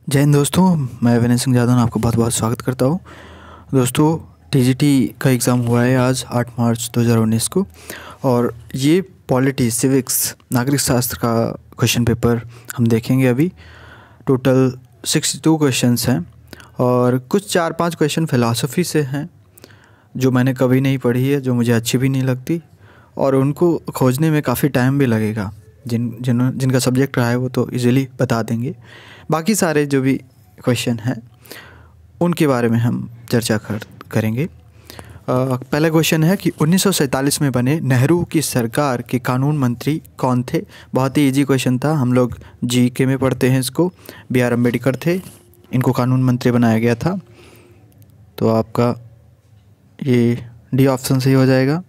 जय हिंद दोस्तों, मैं विनय सिंह जादव आपको बहुत बहुत स्वागत करता हूँ। दोस्तों, टीजीटी का एग्ज़ाम हुआ है आज 8 मार्च 2019 को, और ये पॉलिटी सिविक्स नागरिक शास्त्र का क्वेश्चन पेपर हम देखेंगे। अभी टोटल 62 क्वेश्चंस हैं और कुछ 4-5 क्वेश्चन फ़िलासफ़ी से हैं जो मैंने कभी नहीं पढ़ी है, जो मुझे अच्छी भी नहीं लगती, और उनको खोजने में काफ़ी टाइम भी लगेगा। जिनका सब्जेक्ट रहा है वो तो इजीली बता देंगे। बाकी सारे जो भी क्वेश्चन हैं उनके बारे में हम चर्चा करेंगे। पहला क्वेश्चन है कि 1947 में बने नेहरू की सरकार के कानून मंत्री कौन थे। बहुत ही इजी क्वेश्चन था, हम लोग जीके में पढ़ते हैं इसको। B.R. अम्बेडकर थे, इनको कानून मंत्री बनाया गया था। तो आपका ये डी ऑप्शन सही हो जाएगा।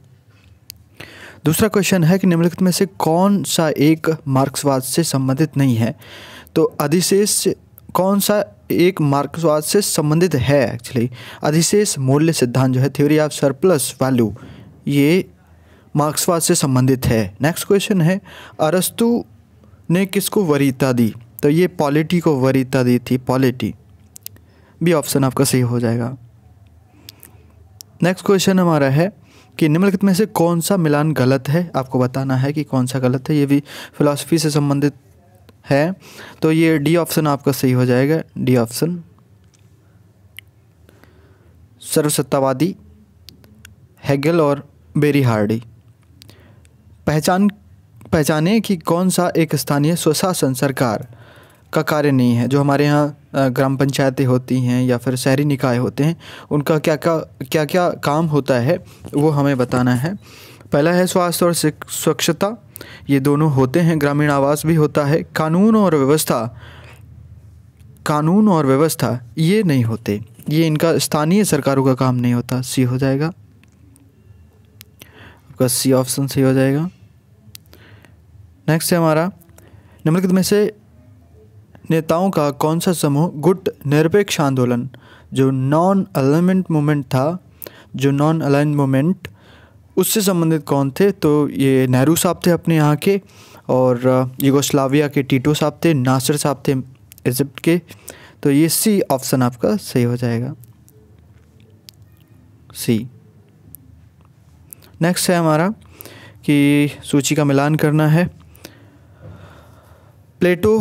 दूसरा क्वेश्चन है कि निम्नलिखित में से कौन सा एक मार्क्सवाद से संबंधित नहीं है। तो अधिशेष कौन सा एक मार्क्सवाद से संबंधित है। एक्चुअली अधिशेष मूल्य सिद्धांत जो है, थ्योरी ऑफ सरप्लस वैल्यू, ये मार्क्सवाद से संबंधित है। नेक्स्ट क्वेश्चन है अरस्तु ने किसको वरीयता दी। तो ये पॉलिटी को वरीयता दी थी, पॉलिटी। बी ऑप्शन आपका सही हो जाएगा। नेक्स्ट क्वेश्चन हमारा है कि निम्नलिखित में से कौन सा मिलान गलत है। आपको बताना है कि कौन सा गलत है। ये भी फिलॉसफी से संबंधित है, तो ये डी ऑप्शन आपका सही हो जाएगा। डी ऑप्शन, सर्वसत्तावादी, हेगेल और बेरीहार्डी। पहचाने कि कौन सा एक स्थानीय स्वशासन सरकार का कार्य नहीं है। जो हमारे यहाँ ग्राम पंचायतें होती हैं या फिर शहरी निकाय होते हैं, उनका क्या क्या काम होता है वो हमें बताना है। पहला है स्वास्थ्य और स्वच्छता, ये दोनों होते हैं। ग्रामीण आवास भी होता है। कानून और व्यवस्था ये नहीं होते, ये इनका स्थानीय सरकारों का काम नहीं होता। सी हो जाएगा आपका, सी ऑप्शन सही हो जाएगा। नेक्स्ट है हमारा, निम्नलिखित में से नेताओं का कौन सा समूह गुट निरपेक्ष आंदोलन, जो नॉन अलाइनमेंट मूवमेंट, उससे संबंधित कौन थे। तो ये नेहरू साहब थे अपने यहाँ के, और यूगोस्लाविया के टीटो साहब थे, नासिर साहब थे इजिप्ट के। तो ये सी ऑप्शन आपका सही हो जाएगा, सी। नेक्स्ट है हमारा कि सूची का मिलान करना है। प्लेटो,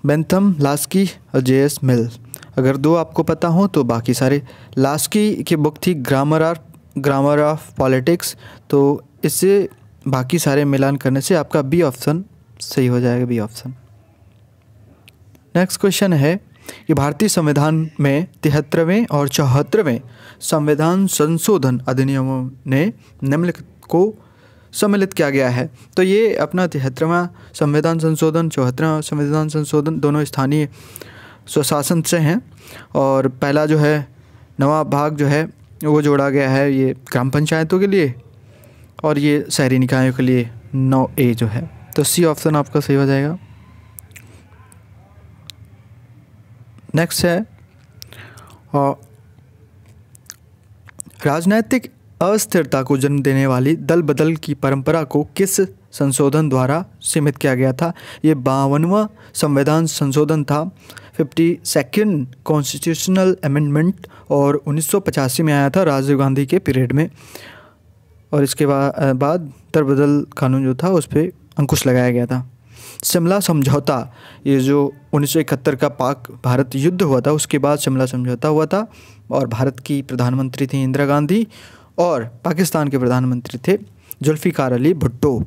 बेंथम, लास्की और J.S. मिल। अगर दो आपको पता हो तो बाकी सारे। लास्की की बुक थी ग्रामर ऑफ पॉलिटिक्स, तो इससे बाकी सारे मिलान करने से आपका बी ऑप्शन सही हो जाएगा, बी ऑप्शन। नेक्स्ट क्वेश्चन है कि भारतीय संविधान में 73वें और 74वें संविधान संशोधन अधिनियमों ने निम्नलिखित को सम्मिलित किया गया है। तो ये अपना 73वां संविधान संशोधन, 74वां संविधान संशोधन दोनों स्थानीय स्वशासन से हैं, और पहला जो है नवा भाग जो है वो जोड़ा गया है ये ग्राम पंचायतों के लिए, और ये शहरी निकायों के लिए 9A जो है। तो सी ऑप्शन आपका सही हो जाएगा। नेक्स्ट है राजनैतिक अस्थिरता को जन्म देने वाली दल बदल की परंपरा को किस संशोधन द्वारा सीमित किया गया था। ये 52वां संविधान संशोधन था, 52nd कॉन्स्टिट्यूशनल अमेंडमेंट, और 1985 में आया था राजीव गांधी के पीरियड में, और इसके बाद दल बदल कानून जो था उस पर अंकुश लगाया गया था। शिमला समझौता, ये जो 1971 का पाक भारत युद्ध हुआ था उसके बाद शिमला समझौता हुआ था, और भारत की प्रधानमंत्री थी इंदिरा गांधी, और पाकिस्तान के प्रधानमंत्री थे जुल्फ़िकार अली भुट्टो।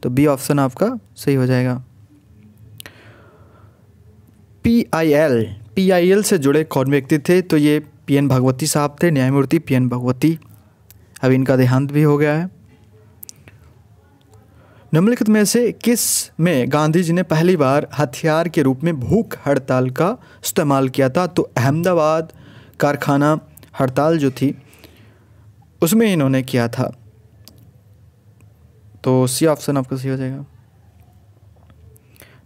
तो बी ऑप्शन आपका सही हो जाएगा। PIL से जुड़े कौन व्यक्ति थे। तो ये PN भगवती साहब थे, न्यायमूर्ति PN भगवती। अभी इनका देहांत भी हो गया है। निम्नलिखित में से किस में गांधी जी ने पहली बार हथियार के रूप में भूख हड़ताल का इस्तेमाल किया था। तो अहमदाबाद कारखाना हड़ताल जो थी उसमें इन्होंने किया था। तो सी ऑप्शन आपका सही हो जाएगा।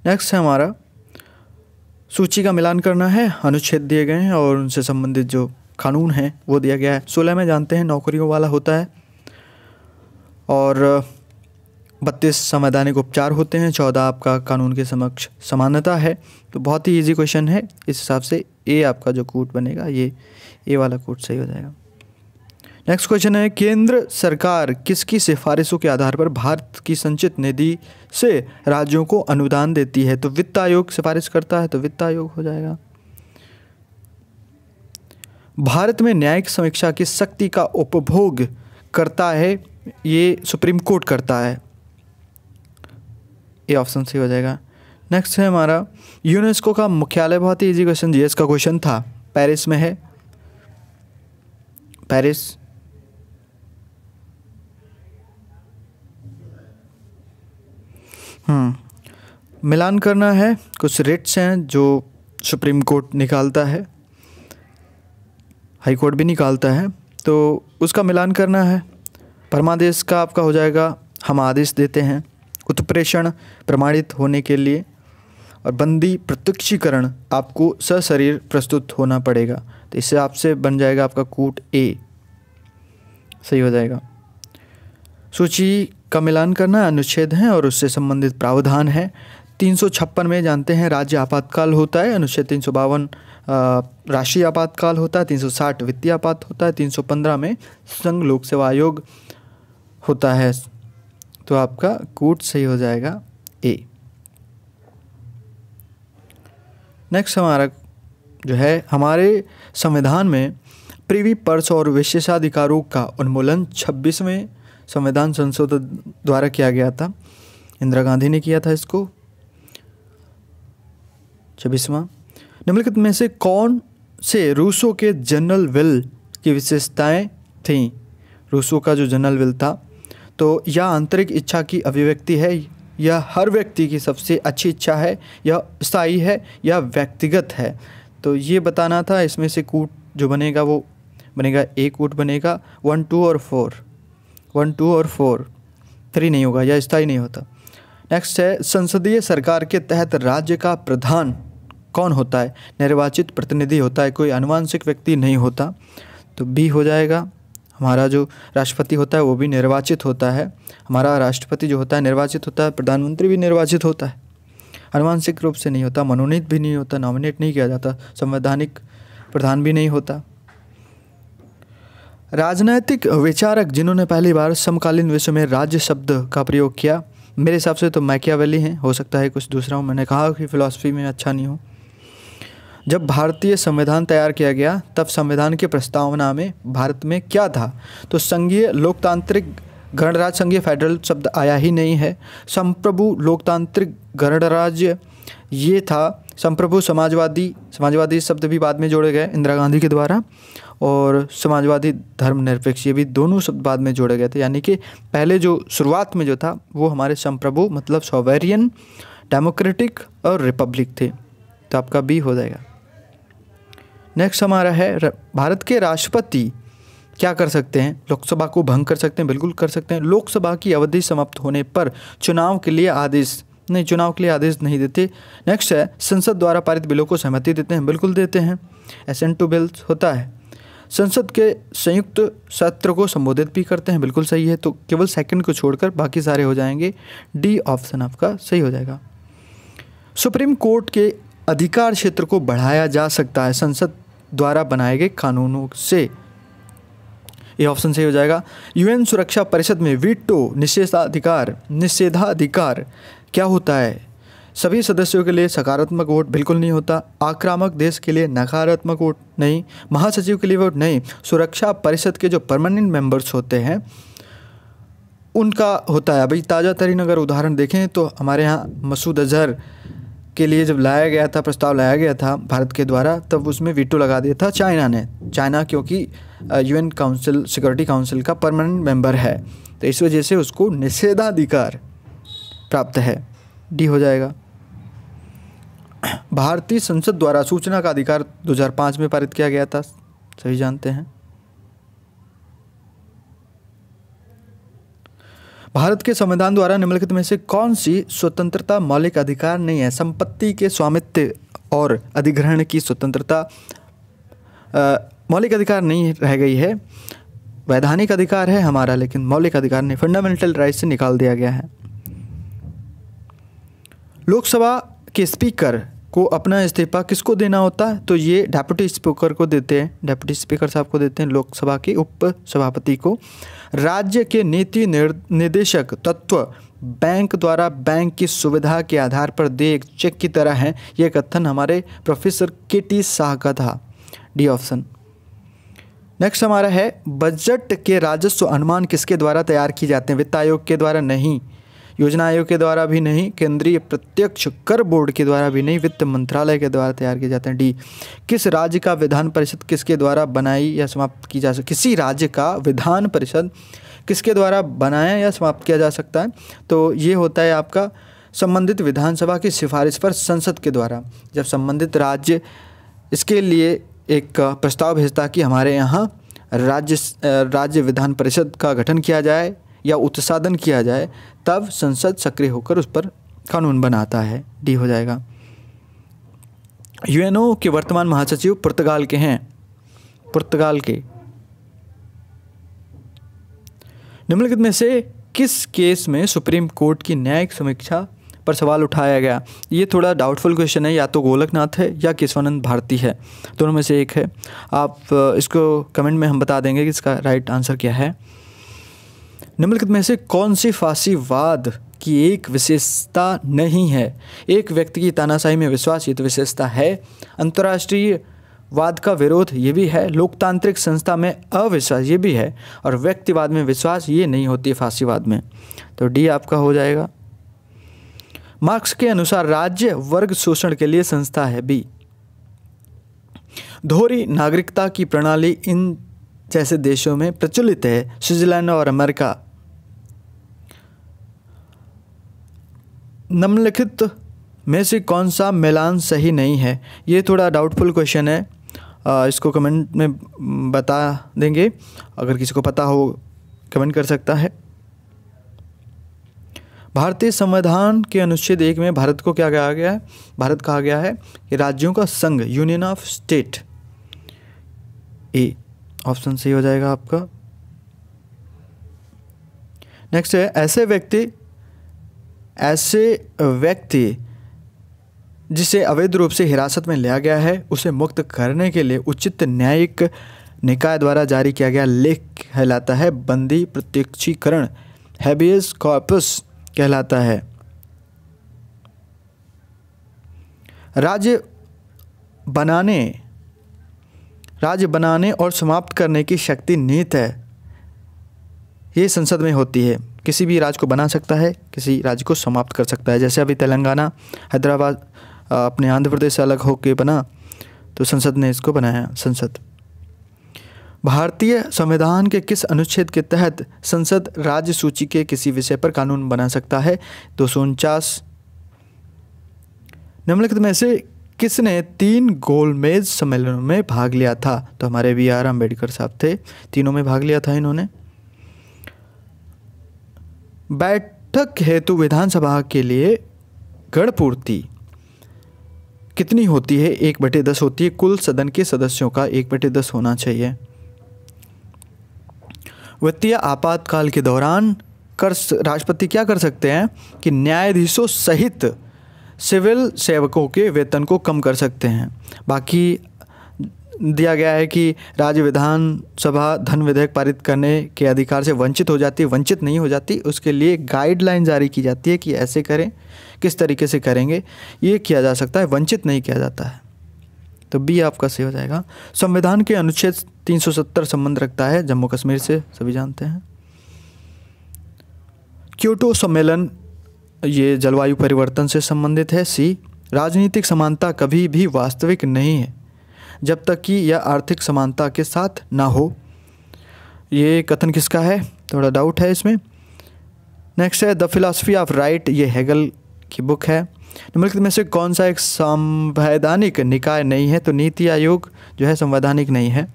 नेक्स्ट है हमारा, सूची का मिलान करना है। अनुच्छेद दिए गए हैं और उनसे संबंधित जो कानून है वो दिया गया है। 16 में जानते हैं नौकरियों वाला होता है, और 32 संवैधानिक उपचार होते हैं, 14 आपका कानून के समक्ष समानता है। तो बहुत ही इजी क्वेश्चन है, इस हिसाब से ए आपका जो कूट बनेगा ये ए वाला कूट सही हो जाएगा। नेक्स्ट क्वेश्चन है, केंद्र सरकार किसकी सिफारिशों के आधार पर भारत की संचित निधि से राज्यों को अनुदान देती है? तो वित्त आयोग सिफारिश करता है, तो वित्त आयोग हो जाएगा। भारत में न्यायिक समीक्षा की शक्ति का उपभोग करता है, ये सुप्रीम कोर्ट करता है, ये ऑप्शन सही हो जाएगा। नेक्स्ट है हमारा, यूनेस्को का मुख्यालय, बहुत ही इजी क्वेश्चन, जीएस का क्वेश्चन था, पेरिस में है, पेरिस। मिलान करना है, कुछ रेट्स हैं जो सुप्रीम कोर्ट निकालता है, हाई कोर्ट भी निकालता है, तो उसका मिलान करना है। परमादेश का आपका हो जाएगा, हम आदेश देते हैं, उत्प्रेषण प्रमाणित होने के लिए, और बंदी प्रत्यक्षीकरण आपको सशरीर प्रस्तुत होना पड़ेगा, तो इससे आपसे बन जाएगा आपका कूट ए सही हो जाएगा। सूची का मिलान करना अनुच्छेद है और उससे संबंधित प्रावधान है। 356 में जानते हैं राज्य आपातकाल होता है, अनुच्छेद 352 राष्ट्रीय आपातकाल होता है, 360 वित्तीय आपात होता है, 315 में संघ लोक सेवा आयोग होता है, तो आपका कूट सही हो जाएगा ए। नेक्स्ट हमारा जो है, हमारे संविधान में प्रिवी पर्स और विशेषाधिकारों का उन्मूलन 26वें संविधान संशोधन द्वारा किया गया था, इंदिरा गांधी ने किया था इसको। 26वां, निम्नलिखित में से कौन से रूसो के जनरल विल की विशेषताएं थीं? रूसो का जो जनरल विल था, तो यह आंतरिक इच्छा की अभिव्यक्ति है, यह हर व्यक्ति की सबसे अच्छी इच्छा है, यह स्थायी है, यह व्यक्तिगत है, तो ये बताना था। इसमें से कूट जो बनेगा वो बनेगा ए कूट बनेगा, 1, 2 और 4, 1, 2 और 4, 3 नहीं होगा, यह स्थायी नहीं होता। नेक्स्ट है, संसदीय सरकार के तहत राज्य का प्रधान कौन होता है? निर्वाचित प्रतिनिधि होता है, कोई आनुवंशिक व्यक्ति नहीं होता, तो बी हो जाएगा। हमारा जो राष्ट्रपति होता है वो भी निर्वाचित होता है, हमारा राष्ट्रपति जो होता है निर्वाचित होता है, प्रधानमंत्री भी निर्वाचित होता है, आनुवंशिक रूप से नहीं होता, मनोनीत भी नहीं होता, नॉमिनेट नहीं किया जाता, संवैधानिक प्रधान भी नहीं होता। राजनैतिक विचारक जिन्होंने पहली बार समकालीन विश्व में राज्य शब्द का प्रयोग किया, मेरे हिसाब से तो मैकियावेली हैं, हो सकता है कुछ दूसरा हो, मैंने कहा कि फिलॉसफी में अच्छा नहीं हूँ। जब भारतीय संविधान तैयार किया गया तब संविधान की प्रस्तावना में भारत में क्या था? तो संघीय लोकतांत्रिक गणराज्य, संघीय फेडरल शब्द आया ही नहीं है। संप्रभु लोकतांत्रिक गणराज्य ये था, संप्रभु समाजवादी शब्द भी बाद में जोड़े गए इंदिरा गांधी के द्वारा, और समाजवादी धर्मनिरपेक्ष ये भी दोनों शब्द बाद में जोड़े गए थे, यानी कि पहले जो शुरुआत में जो था वो हमारे संप्रभु मतलब सॉवेरियन, डेमोक्रेटिक और रिपब्लिक थे, तो आपका बी हो जाएगा। नेक्स्ट हमारा है, भारत के राष्ट्रपति क्या कर सकते हैं? लोकसभा को भंग कर सकते हैं, बिल्कुल कर सकते हैं। लोकसभा की अवधि समाप्त होने पर चुनाव के लिए आदेश नहीं देते। नेक्स्ट है, संसद द्वारा पारित बिलों को सहमति देते हैं, बिल्कुल देते हैं, एसेंट टू बिल्स होता है। संसद के संयुक्त सत्र को संबोधित भी करते हैं, बिल्कुल सही है, तो केवल सेकंड को छोड़कर बाकी सारे हो जाएंगे, डी ऑप्शन आपका सही हो जाएगा। सुप्रीम कोर्ट के अधिकार क्षेत्र को बढ़ाया जा सकता है संसद द्वारा बनाए गए कानूनों से, ये ऑप्शन सही हो जाएगा। यूएन सुरक्षा परिषद में वीटो निषेधाधिकार क्या होता है? सभी सदस्यों के लिए सकारात्मक वोट बिल्कुल नहीं होता, आक्रामक देश के लिए नकारात्मक वोट नहीं, महासचिव के लिए वोट नहीं, सुरक्षा परिषद के जो परमानेंट मेंबर्स होते हैं उनका होता है। अभी ताज़ा तरीन अगर उदाहरण देखें तो हमारे यहाँ मसूद अजहर के लिए जब लाया गया था, प्रस्ताव लाया गया था भारत के द्वारा, तब उसमें वीटो लगा दिया था चाइना ने। चाइना क्योंकि यूएन काउंसिल, सिक्योरिटी काउंसिल का परमानेंट मेंबर है, तो इस वजह से उसको निषेधाधिकार प्राप्त है, डी हो जाएगा। भारतीय संसद द्वारा सूचना का अधिकार 2005 में पारित किया गया था, सभी जानते हैं। भारत के संविधान द्वारा निम्नलिखित में से कौन सी स्वतंत्रता मौलिक अधिकार नहीं है? संपत्ति के स्वामित्व और अधिग्रहण की स्वतंत्रता मौलिक अधिकार नहीं रह गई है, वैधानिक अधिकार है हमारा, लेकिन मौलिक अधिकार नहीं, फंडामेंटल राइट से निकाल दिया गया है। लोकसभा के स्पीकर को अपना इस्तीफा किसको देना होता है? तो ये डेप्यूटी स्पीकर को देते हैं, डेप्यूटी स्पीकर साहब को देते हैं, लोकसभा के उप सभापति को। राज्य के नीति निर्देशक तत्व बैंक द्वारा बैंक की सुविधा के आधार पर दे एक चेक की तरह है। यह कथन हमारे प्रोफेसर KT शाह का था, डी ऑप्शन। नेक्स्ट हमारा है बजट के राजस्व अनुमान किसके द्वारा तैयार किए जाते हैं? वित्त आयोग के द्वारा नहीं, योजना आयोग के द्वारा भी नहीं, केंद्रीय प्रत्यक्ष कर बोर्ड के द्वारा भी नहीं, वित्त मंत्रालय के द्वारा तैयार किए जाते हैं। डी, किस राज्य का विधान परिषद किसके द्वारा बनाई या समाप्त की जा सकती? किसी राज्य का विधान परिषद किसके द्वारा बनाया या समाप्त किया जा सकता है? तो ये होता है आपका संबंधित विधानसभा की सिफारिश पर संसद के द्वारा। जब संबंधित राज्य इसके लिए एक प्रस्ताव भेजता कि हमारे यहाँ राज्य विधान परिषद का गठन किया जाए या उत्साधन किया जाए, तब संसद सक्रिय होकर उस पर कानून बनाता है। डी हो जाएगा। यूएनओ के वर्तमान महासचिव पुर्तगाल के हैं, पुर्तगाल के। निम्नलिखित में से किस केस में सुप्रीम कोर्ट की न्यायिक समीक्षा पर सवाल उठाया गया? ये थोड़ा डाउटफुल क्वेश्चन है, या तो गोलकनाथ है या केशवानंद भारती है, दोनों में से एक है। आप इसको कमेंट में हम बता देंगे कि इसका राइट आंसर क्या है। निम्नलिखित में से कौन सी फांसीवाद की एक विशेषता नहीं है? एक व्यक्ति की तानाशाही में विश्वास, ये तो विशेषता है। अंतर्राष्ट्रीय वाद का विरोध, ये भी है। लोकतांत्रिक संस्था में अविश्वास, ये भी है। और व्यक्तिवाद में विश्वास, ये नहीं होती है फांसीवाद में। तो डी आपका हो जाएगा। मार्क्स के अनुसार राज्य वर्ग शोषण के लिए संस्था है। बी। दोहरी नागरिकता की प्रणाली इन जैसे देशों में प्रचलित है, स्विट्जरलैंड और अमेरिका। निम्नलिखित में से कौन सा मिलान सही नहीं है? ये थोड़ा डाउटफुल क्वेश्चन है, इसको कमेंट में बता देंगे। अगर किसी को पता हो कमेंट कर सकता है। भारतीय संविधान के अनुच्छेद 1 में भारत को क्या कहा गया है? भारत कहा गया है कि राज्यों का संघ, union of state. A option सही हो जाएगा आपका। नेक्स्ट है ऐसे व्यक्ति जिसे अवैध रूप से हिरासत में लिया गया है, उसे मुक्त करने के लिए उचित न्यायिक निकाय द्वारा जारी किया गया लेख कहलाता है बंदी प्रत्यक्षीकरण, हैबियस कॉर्पस कहलाता है। राज्य बनाने और समाप्त करने की शक्ति निहित है, ये संसद में होती है। किसी भी राज्य को बना सकता है, किसी राज्य को समाप्त कर सकता है। जैसे अभी तेलंगाना, हैदराबाद अपने आंध्र प्रदेश से अलग होकर बना, तो संसद ने इसको बनाया। संसद भारतीय संविधान के किस अनुच्छेद के तहत संसद राज्य सूची के किसी विषय पर कानून बना सकता है? 249। निम्नलिखित में से किसने 3 गोलमेज सम्मेलनों में भाग लिया था? तो हमारे BR अम्बेडकर साहब थे, तीनों में भाग लिया था इन्होंने। बैठक हेतु विधानसभा के लिए गणपूर्ति कितनी होती है? 1/10 होती है। कुल सदन के सदस्यों का 1/10 होना चाहिए। वित्तीय आपातकाल के दौरान राष्ट्रपति क्या कर सकते हैं कि न्यायाधीशों सहित सिविल सेवकों के वेतन को कम कर सकते हैं। बाकी दिया गया है कि राज्य विधानसभा धन विधेयक पारित करने के अधिकार से वंचित हो जाती है, वंचित नहीं हो जाती। उसके लिए गाइडलाइन जारी की जाती है कि ऐसे करें, किस तरीके से करेंगे, ये किया जा सकता है, वंचित नहीं किया जाता है। तो बी आपका सही हो जाएगा। संविधान के अनुच्छेद 370 संबंध रखता है जम्मू कश्मीर से, सभी जानते हैं। क्योटो सम्मेलन ये जलवायु परिवर्तन से संबंधित है। सी। राजनीतिक समानता कभी भी वास्तविक नहीं है जब तक कि यह आर्थिक समानता के साथ ना हो। ये कथन किसका है? थोड़ा डाउट है इसमें। नेक्स्ट है द फिलॉसफी ऑफ राइट, ये हेगल की बुक है। निम्नलिखित में से कौन सा एक संवैधानिक निकाय नहीं है? तो नीति आयोग जो है संवैधानिक नहीं है।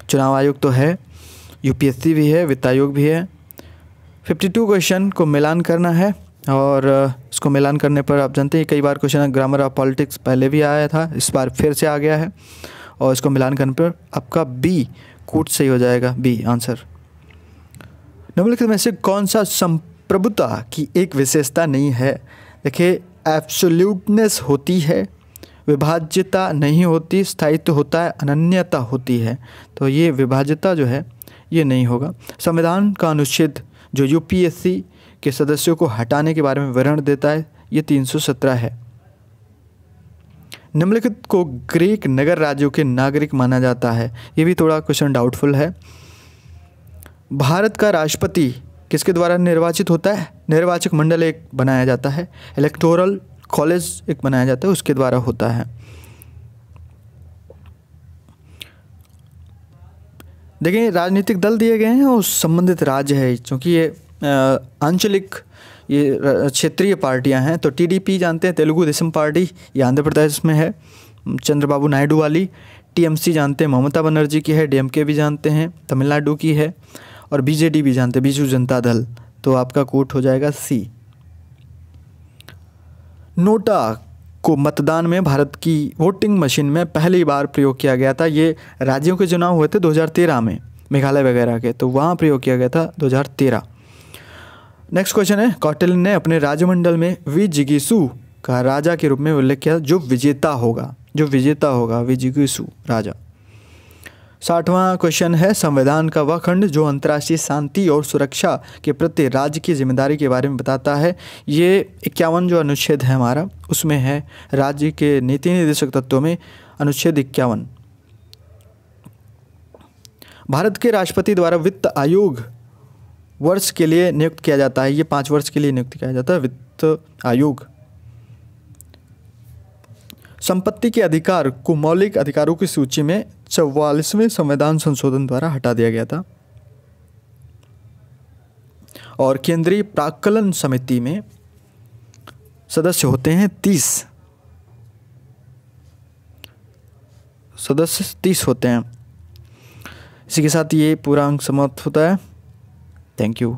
चुनाव आयोग तो है, UPSC भी है, वित्त आयोग भी है। 52 क्वेश्चन को मिलान करना है और इसको मिलान करने पर आप जानते हैं कई बार क्वेश्चन ग्रामर ऑफ पॉलिटिक्स पहले भी आया था, इस बार फिर से आ गया है। और इसको मिलान करने पर आपका बी कूट सही हो जाएगा, बी आंसर। निम्नलिखित में से कौन सा संप्रभुता की एक विशेषता नहीं है? देखिए एब्सोल्यूटनेस होती है, विभाज्यता नहीं होती, स्थायित्व होता है, अनन्यता होती है। तो ये विभाज्यता जो है ये नहीं होगा। संविधान का अनुच्छेद जो यूपीएससी के सदस्यों को हटाने के बारे में विवरण देता है, ये 317 है। निम्नलिखित को ग्रीक नगर राज्यों के नागरिक माना जाता है, ये भी थोड़ा क्वेश्चन डाउटफुल है। भारत का राष्ट्रपति किसके द्वारा निर्वाचित होता है? निर्वाचक मंडल एक बनाया जाता है, इलेक्टोरल कॉलेज एक बनाया जाता है, उसके द्वारा होता है। देखिए राजनीतिक दल दिए गए हैं और संबंधित राज्य है, क्योंकि ये आंचलिक ये क्षेत्रीय पार्टियां हैं। तो टीडीपी जानते हैं, तेलुगु देशम पार्टी, ये आंध्र प्रदेश में है, चंद्रबाबू नायडू वाली। टीएमसी जानते हैं, ममता बनर्जी की है। डीएमके भी जानते हैं, तमिलनाडु की है। और बीजेडी भी जानते हैं, बीजू जनता दल। तो आपका कोट हो जाएगा सी। नोटा को मतदान में भारत की वोटिंग मशीन में पहली बार प्रयोग किया गया था। ये राज्यों के चुनाव हुए थे 2013 में, मेघालय वगैरह के, तो वहाँ प्रयोग किया गया था 2013। नेक्स्ट क्वेश्चन है, कौटिल्य ने अपने राजमंडल में विजिगीसु का राजा के रूप में उल्लेख किया जो विजेता होगा विजिगीसु राजा। 60वां क्वेश्चन है, संविधान का वह खंड जो अंतर्राष्ट्रीय शांति और सुरक्षा के प्रति राज्य की जिम्मेदारी के बारे में बताता है। ये 51 जो अनुच्छेद है हमारा, उसमें है राज्य के नीति निर्देशक तत्वों में अनुच्छेद 51। भारत के राष्ट्रपति द्वारा वित्त आयोग वर्ष के लिए नियुक्त किया जाता है, ये 5 वर्ष के लिए नियुक्त किया जाता है वित्त आयोग। संपत्ति के अधिकार को मौलिक अधिकारों की सूची में 44वें संविधान संशोधन द्वारा हटा दिया गया था। और केंद्रीय प्राक्कलन समिति में सदस्य होते हैं 30 सदस्य 30 होते हैं। इसी के साथ ये पूरा अंक समाप्त होता है। Thank you.